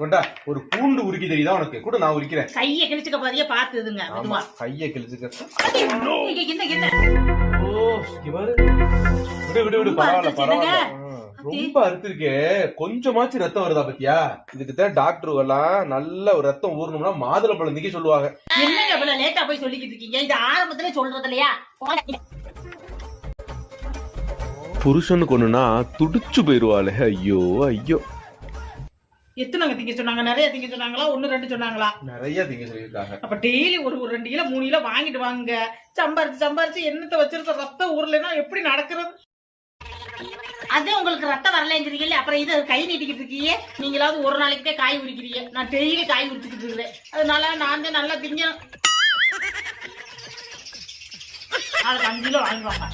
கொண்டா ஒரு பூண்டு உரிக்க தெரியுதா உனக்கு? கூட நான் உரிக்கிறேன். கையை கிழிச்சுக்க பாதியா பாத்துதுங்க. ஆமா கையை கிழிச்சுக்க. ஓ இவரு விடு விடு பரவாயில்ல பரவாயில்ல. ரொம்ப அறுத்திருக்கே. கொஞ்சமாச்சு ரத்தம் வருதா பத்தியா? இதுக்குதான் டாக்டர் எல்லாம் நல்ல ஒரு ரத்தம் ஊறணும்னா மாதுளை பழம் திங்க சொல்லுவாங்க. என்னங்க இவ்வளவு லேட்டா போய் சொல்லிக்கிட்டு இருக்கீங்க? இது ஆரம்பத்துல சொல்றது இல்லையா? புருஷனுக்கு ஒண்ணுனா துடிச்சு போயிருவாளே. ஐயோ ஐயோ. எத்தனை திங்க சொன்னாங்க? நிறைய திங்க சொன்னாங்களா? 1 2 சொன்னாங்களா? நிறைய திங்க சொல்லிருக்காங்க. அப்ப டெய்லி ஒரு 2 கிலோ 3 கிலோ வாங்கிட்டு வாங்க. சம்பாரிச்சு என்னத்தை வச்சிருக்க ரத்தம் ஊர்லன்னா எப்படி நடக்கிறது? அதே உங்களுக்கு ரத்தம் வரலங்கிறீங்கல்ல, அப்புறம் இது கை நீட்டிக்கிட்டு இருக்கீங்க. நீங்களாவது ஒரு நாளைக்கே காய் உரிக்கிறீங்க. நான் டெய்லி காய் உரிச்சுக்கிட்டு இருக்கிறேன். அதனால நான் தான் நல்லா திங்க. நாளைக்கு 5 கிலோ வாங்குவாங்க.